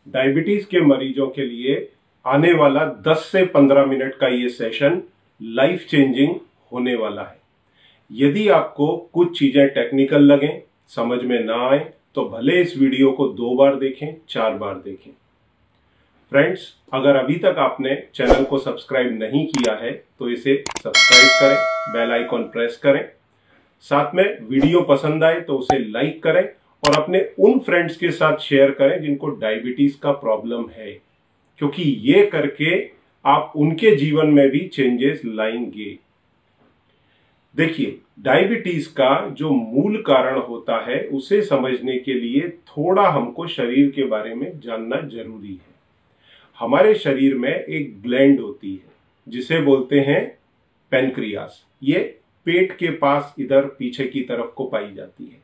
Diabetes के मरीजों के लिए आने वाला 10 से 15 मिनट का ये सेशन लाइफ चेंजिंग होने वाला है। यदि आपको कुछ चीजें टेक्निकल लगें, समझ में ना आए, तो भले इस वीडियो को 2 बार देखें, 4 बार देखें। फ्रेंड्स, अगर अभी तक आपने चैनल को सब्सक्राइब नहीं किया है तो इसे सब्सक्राइब करें, बेल आइकॉन प्रेस करें। साथ में वीडियो पसंद आए तो उसे लाइक करें और अपने उन फ्रेंड्स के साथ शेयर करें जिनको डायबिटीज का प्रॉब्लम है, क्योंकि ये करके आप उनके जीवन में भी चेंजेस लाएंगे। देखिए, डायबिटीज का जो मूल कारण होता है उसे समझने के लिए थोड़ा हमको शरीर के बारे में जानना जरूरी है। हमारे शरीर में एक ग्लैंड होती है जिसे बोलते हैं पैनक्रियास। ये पेट के पास इधर पीछे की तरफ को पाई जाती है।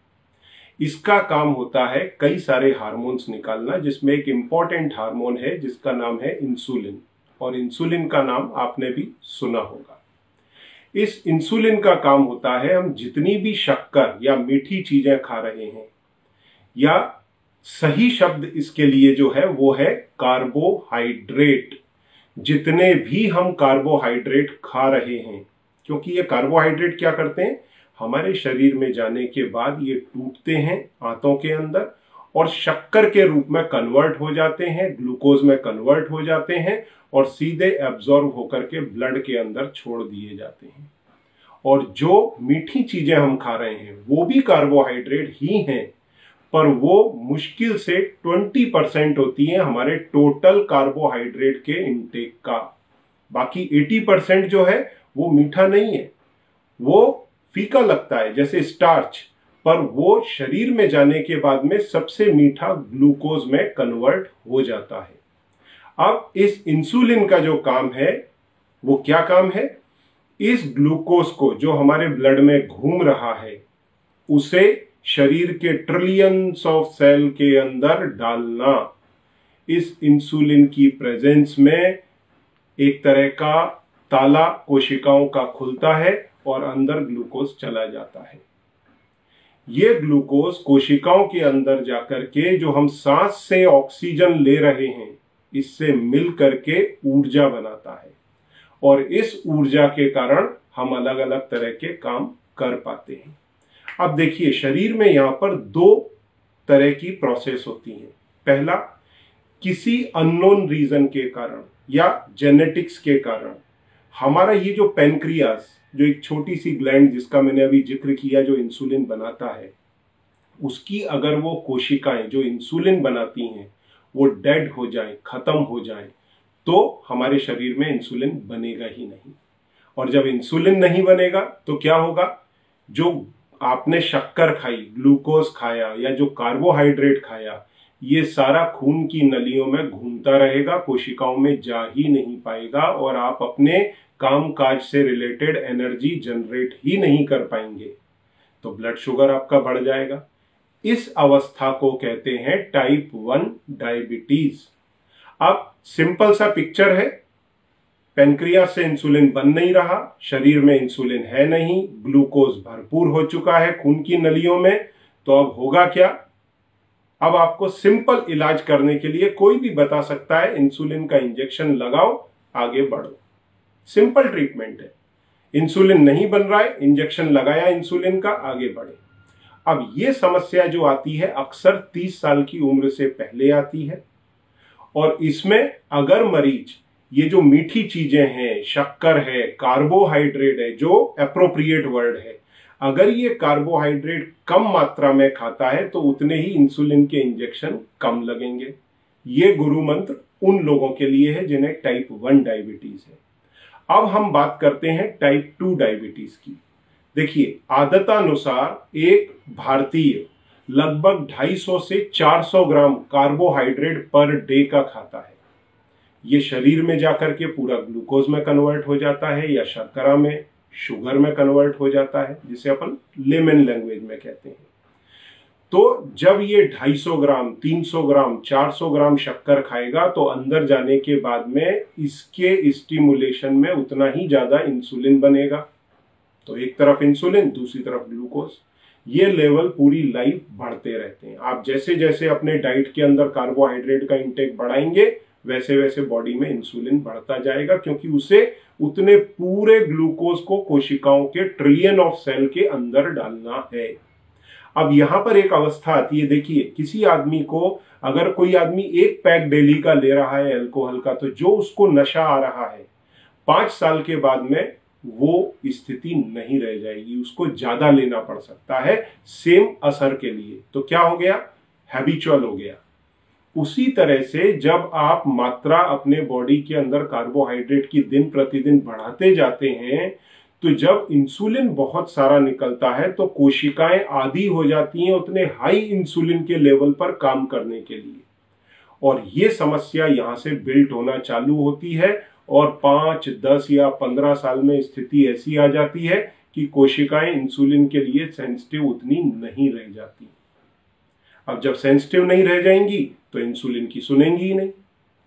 इसका काम होता है कई सारे हार्मोन्स निकालना, जिसमें एक इंपॉर्टेंट हार्मोन है जिसका नाम है इंसुलिन, और इंसुलिन का नाम आपने भी सुना होगा। इस इंसुलिन का काम होता है, हम जितनी भी शक्कर या मीठी चीजें खा रहे हैं, या सही शब्द इसके लिए जो है वो है कार्बोहाइड्रेट। जितने भी हम कार्बोहाइड्रेट खा रहे हैं, क्योंकि ये कार्बोहाइड्रेट क्या करते हैं, हमारे शरीर में जाने के बाद ये टूटते हैं आंतों के अंदर और शक्कर के रूप में कन्वर्ट हो जाते हैं, ग्लूकोज में कन्वर्ट हो जाते हैं और सीधे एब्जॉर्ब होकर के ब्लड के अंदर छोड़ दिए जाते हैं। और जो मीठी चीजें हम खा रहे हैं वो भी कार्बोहाइड्रेट ही हैं, पर वो मुश्किल से 20% होती है हमारे टोटल कार्बोहाइड्रेट के इनटेक का। बाकी 80% जो है वो मीठा नहीं है, वो फीका लगता है जैसे स्टार्च, पर वो शरीर में जाने के बाद में सबसे मीठा ग्लूकोज में कन्वर्ट हो जाता है। अब इस इंसुलिन का जो काम है वो क्या काम है, इस ग्लूकोज को जो हमारे ब्लड में घूम रहा है उसे शरीर के ट्रिलियंस ऑफ सेल के अंदर डालना। इस इंसुलिन की प्रेजेंस में एक तरह का ताला कोशिकाओं का खुलता है और अंदर ग्लूकोज चला जाता है। ये ग्लूकोज कोशिकाओं के अंदर जाकर के जो हम सांस से ऑक्सीजन ले रहे हैं इससे मिल करके ऊर्जा बनाता है, और इस ऊर्जा के कारण हम अलग अलग तरह के काम कर पाते हैं। अब देखिए, शरीर में यहां पर 2 तरह की प्रोसेस होती हैं। पहला, किसी अननोन रीजन के कारण या जेनेटिक्स के कारण हमारा ये जो पैनक्रियास, जो एक छोटी सी ग्लैंड जिसका मैंने अभी जिक्र किया, जो इंसुलिन बनाता है, उसकी अगर वो कोशिकाएं जो इंसुलिन बनाती हैं वो डेड हो जाए, खत्म हो जाए, तो हमारे शरीर में इंसुलिन बनेगा ही नहीं। और जब इंसुलिन नहीं बनेगा तो क्या होगा, जो आपने शक्कर खाई, ग्लूकोज खाया या जो कार्बोहाइड्रेट खाया, ये सारा खून की नलियों में घूमता रहेगा, कोशिकाओं में जा ही नहीं पाएगा और आप अपने काम काज से रिलेटेड एनर्जी जनरेट ही नहीं कर पाएंगे, तो ब्लड शुगर आपका बढ़ जाएगा। इस अवस्था को कहते हैं टाइप 1 डायबिटीज। अब सिंपल सा पिक्चर है, पैनक्रियास से इंसुलिन बन नहीं रहा, शरीर में इंसुलिन है नहीं, ग्लूकोज भरपूर हो चुका है खून की नलियों में, तो अब होगा क्या। अब आपको सिंपल इलाज करने के लिए कोई भी बता सकता है, इंसुलिन का इंजेक्शन लगाओ, आगे बढ़ो। सिंपल ट्रीटमेंट है। इंसुलिन नहीं बन रहा है, इंजेक्शन लगाया इंसुलिन का, आगे बढ़े। अब ये समस्या जो आती है अक्सर 30 साल की उम्र से पहले आती है, और इसमें अगर मरीज ये जो मीठी चीजें हैं, शक्कर है, कार्बोहाइड्रेट है, जो एप्रोप्रिएट वर्ड है, अगर ये कार्बोहाइड्रेट कम मात्रा में खाता है तो उतने ही इंसुलिन के इंजेक्शन कम लगेंगे। ये गुरु मंत्र उन लोगों के लिए है जिन्हें टाइप 1 डायबिटीज है। अब हम बात करते हैं टाइप 2 डायबिटीज की। देखिए, आदतानुसार एक भारतीय लगभग 250 से 400 ग्राम कार्बोहाइड्रेट पर डे का खाता है। ये शरीर में जाकर के पूरा ग्लूकोज में कन्वर्ट हो जाता है या शर्करा में, शुगर में कन्वर्ट हो जाता है, जिसे अपन लेमन लैंग्वेज में कहते हैं। तो जब ये 250 ग्राम, 300 ग्राम, 400 ग्राम शक्कर खाएगा तो अंदर जाने के बाद में इसके स्टिमुलेशन में उतना ही ज्यादा इंसुलिन बनेगा। तो एक तरफ इंसुलिन, दूसरी तरफ ग्लूकोज। ये लेवल पूरी लाइफ बढ़ते रहते हैं। आप जैसे जैसे अपने डाइट के अंदर कार्बोहाइड्रेट का इंटेक बढ़ाएंगे वैसे वैसे बॉडी में इंसुलिन बढ़ता जाएगा, क्योंकि उसे उतने पूरे ग्लूकोज को कोशिकाओं के ट्रिलियन ऑफ सेल के अंदर डालना है। अब यहां पर एक अवस्था आती है, देखिए किसी आदमी को, अगर कोई आदमी 1 पैक डेली का ले रहा है अल्कोहल का, तो जो उसको नशा आ रहा है 5 साल के बाद में वो स्थिति नहीं रह जाएगी, उसको ज्यादा लेना पड़ सकता है सेम असर के लिए। तो क्या हो गया, हैबिचुअल हो गया। उसी तरह से जब आप मात्रा अपने बॉडी के अंदर कार्बोहाइड्रेट की दिन प्रतिदिन बढ़ाते जाते हैं, तो जब इंसुलिन बहुत सारा निकलता है तो कोशिकाएं आदी हो जाती हैं उतने हाई इंसुलिन के लेवल पर काम करने के लिए, और ये समस्या यहां से बिल्ट होना चालू होती है, और 5, 10 या 15 साल में स्थिति ऐसी आ जाती है कि कोशिकाएं इंसुलिन के लिए सेंसिटिव उतनी नहीं रह जाती। अब जब सेंसिटिव नहीं रह जाएंगी तो इंसुलिन की सुनेंगी ही नहीं,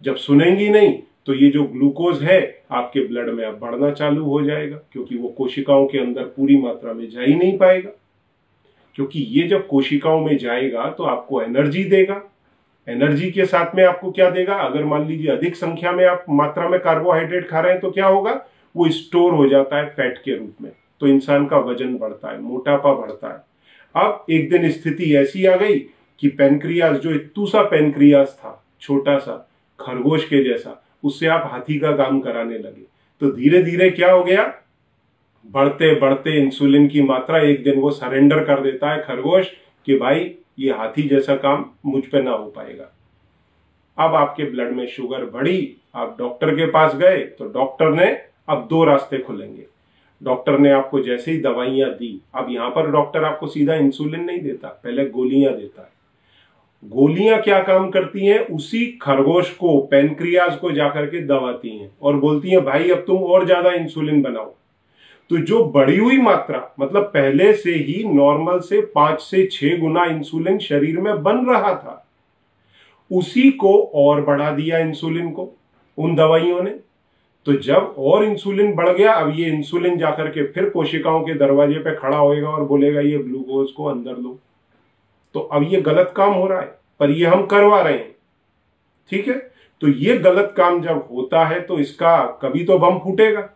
जब सुनेंगी नहीं तो ये जो ग्लूकोज है आपके ब्लड में अब बढ़ना चालू हो जाएगा, क्योंकि वो कोशिकाओं के अंदर पूरी मात्रा में जा ही नहीं पाएगा। क्योंकि ये जब कोशिकाओं में जाएगा तो आपको एनर्जी देगा, एनर्जी के साथ में आपको क्या देगा, अगर मान लीजिए अधिक संख्या में आप मात्रा में कार्बोहाइड्रेट खा रहे हैं तो क्या होगा, वो स्टोर हो जाता है फैट के रूप में, तो इंसान का वजन बढ़ता है, मोटापा बढ़ता है। अब एक दिन स्थिति ऐसी आ गई कि पेनक्रियास, जो इत्तू सा पेनक्रियास था, छोटा सा खरगोश के जैसा, उससे आप हाथी का काम कराने लगे, तो धीरे धीरे क्या हो गया, बढ़ते बढ़ते इंसुलिन की मात्रा, एक दिन वो सरेंडर कर देता है खरगोश कि भाई ये हाथी जैसा काम मुझ पे ना हो पाएगा। अब आपके ब्लड में शुगर बढ़ी, आप डॉक्टर के पास गए तो डॉक्टर ने, अब 2 रास्ते खुलेंगे। डॉक्टर ने आपको जैसे ही दवाइयां दी, अब यहां पर डॉक्टर आपको सीधा इंसुलिन नहीं देता, पहले गोलियां देता है। गोलियां क्या काम करती हैं, उसी खरगोश को, पेनक्रियास को जाकर के दबाती हैं और बोलती हैं भाई अब तुम और ज्यादा इंसुलिन बनाओ। तो जो बढ़ी हुई मात्रा, मतलब पहले से ही नॉर्मल से 5 से 6 गुना इंसुलिन शरीर में बन रहा था, उसी को और बढ़ा दिया इंसुलिन को उन दवाइयों ने। तो जब और इंसुलिन बढ़ गया, अब ये इंसुलिन जाकर के फिर कोशिकाओं के दरवाजे पे खड़ा होएगा और बोलेगा ये ग्लूकोज को अंदर लो। तो अब ये गलत काम हो रहा है, पर ये हम करवा रहे हैं, ठीक है। तो ये गलत काम जब होता है तो इसका कभी तो बम फूटेगा।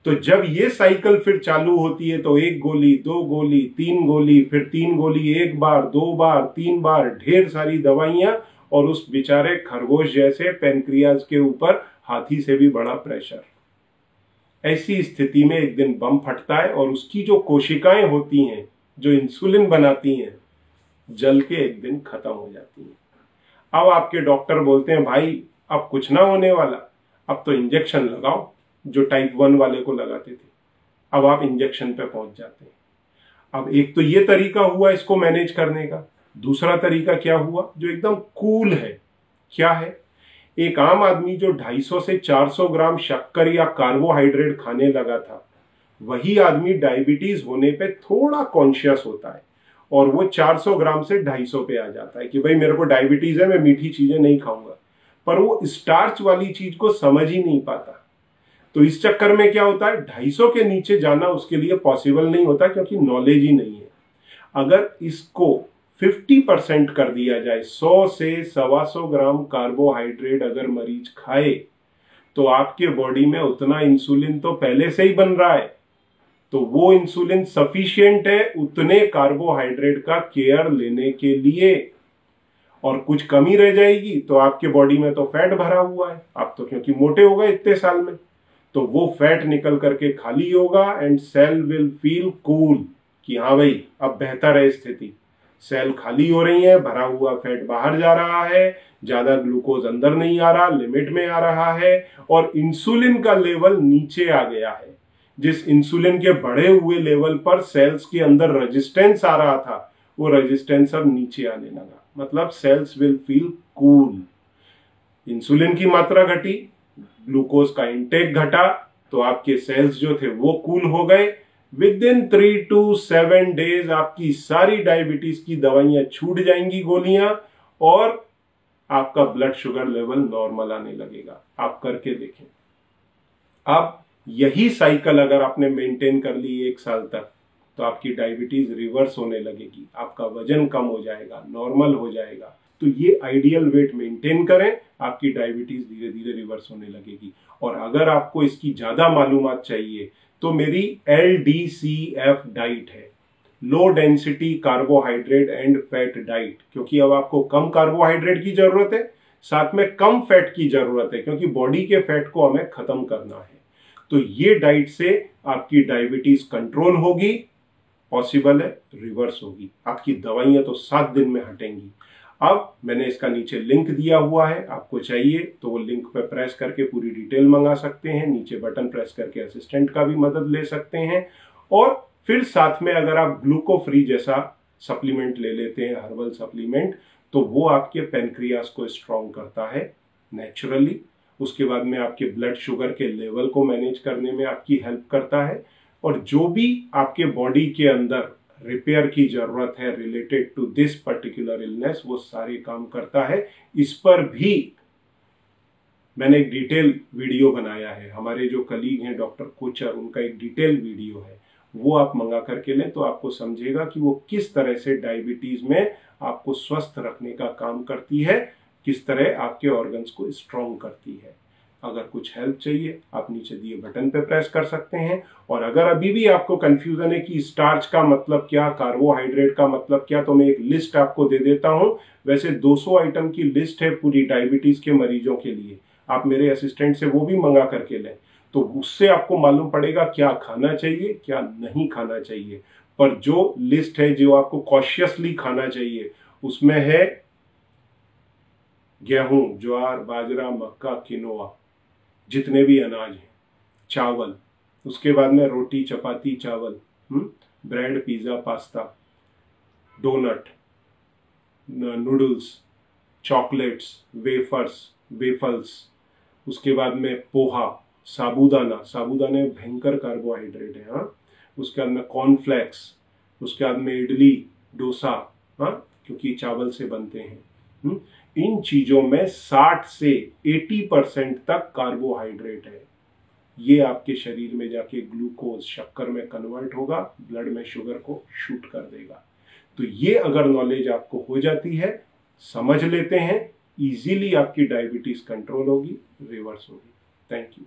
तो जब ये साइकिल फिर चालू होती है तो 1 गोली, 2 गोली, 3 गोली, फिर 3 गोली, 1 बार, 2 बार, 3 बार, ढेर सारी दवाइयां, और उस बेचारे खरगोश जैसे पेनक्रियास के ऊपर हाथी से भी बड़ा प्रेशर। ऐसी स्थिति में एक दिन बम फटता है और उसकी जो कोशिकाएं होती हैं जो इंसुलिन बनाती हैं, जल के एक दिन खत्म हो जाती हैं। अब आपके डॉक्टर बोलते हैं भाई अब कुछ ना होने वाला, अब तो इंजेक्शन लगाओ, जो टाइप 1 वाले को लगाते थे। अब आप इंजेक्शन पे पहुंच जाते हैं। अब एक तो ये तरीका हुआ इसको मैनेज करने का, दूसरा तरीका क्या हुआ जो एकदम कूल है, क्या है, एक आम आदमी जो 250 से 400 ग्राम शक्कर या कार्बोहाइड्रेट खाने लगा था, वही आदमी डायबिटीज होने पे थोड़ा कॉन्शियस होता है और वो 400 ग्राम से 250 पे आ जाता है कि भाई मेरे को डायबिटीज है, मैं मीठी चीजें नहीं खाऊंगा, पर वो स्टार्च वाली चीज को समझ ही नहीं पाता। तो इस चक्कर में क्या होता है, 250 के नीचे जाना उसके लिए पॉसिबल नहीं होता, क्योंकि नॉलेज ही नहीं है। अगर इसको 50% कर दिया जाए, 100 से 125 ग्राम कार्बोहाइड्रेट अगर मरीज खाए, तो आपके बॉडी में उतना इंसुलिन तो पहले से ही बन रहा है, तो वो इंसुलिन सफिशिएंट है उतने कार्बोहाइड्रेट का केयर लेने के लिए। और कुछ कमी रह जाएगी तो आपके बॉडी में तो फैट भरा हुआ है, आप तो क्योंकि मोटे हो गए इतने साल में, तो वो फैट निकल करके खाली होगा and cell will feel cool कि हाँ भाई अब बेहतर है स्थिति, सेल खाली हो रही है, भरा हुआ फैट बाहर जा रहा है, ज्यादा ग्लूकोज अंदर नहीं आ रहा, लिमिट में आ रहा है, और इंसुलिन का लेवल नीचे आ गया है। जिस इंसुलिन के बढ़े हुए लेवल पर सेल्स के अंदर रेजिस्टेंस आ रहा था, वो रेजिस्टेंस अब नीचे आने लगा, मतलब cells will feel cool. Insulin की मात्रा घटी, ग्लूकोज का इंटेक घटा, तो आपके सेल्स जो थे वो कूल हो गए। विद इन 3 to 7 डेज आपकी सारी डायबिटीज की दवाइयां छूट जाएंगी, गोलियां, और आपका ब्लड शुगर लेवल नॉर्मल आने लगेगा। आप करके देखें। अब यही साइकिल अगर आपने मेंटेन कर ली 1 साल तक, तो आपकी डायबिटीज रिवर्स होने लगेगी, आपका वजन कम हो जाएगा, नॉर्मल हो जाएगा। तो ये आइडियल वेट मेंटेन करें, आपकी डायबिटीज धीरे धीरे रिवर्स होने लगेगी। और अगर आपको इसकी ज्यादा मालूमात चाहिए तो मेरी LDCF डाइट है, low density carbohydrate and fat diet, क्योंकि अब आपको कम कार्बोहाइड्रेट की जरूरत है, साथ में कम फैट की जरूरत है, क्योंकि बॉडी के फैट को हमें खत्म करना है। तो ये डाइट से आपकी डायबिटीज कंट्रोल होगी, पॉसिबल है रिवर्स होगी, आपकी दवाइयां तो 7 दिन में हटेंगी। अब मैंने इसका नीचे लिंक दिया हुआ है, आपको चाहिए तो वो लिंक पे प्रेस करके पूरी डिटेल मंगा सकते हैं, नीचे बटन प्रेस करके असिस्टेंट का भी मदद ले सकते हैं। और फिर साथ में अगर आप ग्लूको फ्री जैसा सप्लीमेंट ले लेते हैं, हर्बल सप्लीमेंट, तो वो आपके पेनक्रियास को स्ट्रॉन्ग करता है नेचुरली। उसके बाद में आपके ब्लड शुगर के लेवल को मैनेज करने में आपकी हेल्प करता है। और जो भी आपके बॉडी के अंदर रिपेयर की जरूरत है related to this particular illness, वो सारे काम करता है। इस पर भी मैंने एक डिटेल वीडियो बनाया है, हमारे जो कलीग हैं डॉक्टर कोचर, उनका एक डिटेल वीडियो है, वो आप मंगा करके लें तो आपको समझेगा कि वो किस तरह से डायबिटीज में आपको स्वस्थ रखने का काम करती है, किस तरह आपके ऑर्गन्स को स्ट्रॉन्ग करती है। अगर कुछ हेल्प चाहिए आप नीचे दिए बटन पे प्रेस कर सकते हैं। और अगर अभी भी आपको कंफ्यूजन है कि स्टार्च का मतलब क्या, कार्बोहाइड्रेट का मतलब क्या, तो मैं एक लिस्ट आपको दे देता हूं। वैसे 200 आइटम की लिस्ट है पूरी डायबिटीज के मरीजों के लिए, आप मेरे असिस्टेंट से वो भी मंगा करके लें, तो उससे आपको मालूम पड़ेगा क्या खाना चाहिए क्या नहीं खाना चाहिए। पर जो लिस्ट है जो आपको कॉशियसली खाना चाहिए, उसमें है गेहूं, ज्वार, बाजरा, मक्का, किनोआ, जितने भी अनाज हैं, चावल, उसके बाद में रोटी, चपाती, चावल, bread, pizza, pasta, donut, noodles, chocolates, waffles, उसके बाद में पोहा, साबूदाना, साबूदाने भयंकर कार्बोहाइड्रेट है, हाँ। उसके बाद में कॉर्नफ्लेक्स, उसके बाद में इडली, डोसा, हाँ, क्योंकि चावल से बनते हैं। इन चीजों में 60 से 80% तक कार्बोहाइड्रेट है। ये आपके शरीर में जाके ग्लूकोज, शक्कर में कन्वर्ट होगा, ब्लड में शुगर को शूट कर देगा। तो ये अगर नॉलेज आपको हो जाती है, समझ लेते हैं, इजीली आपकी डायबिटीज कंट्रोल होगी, रिवर्स होगी। Thank you.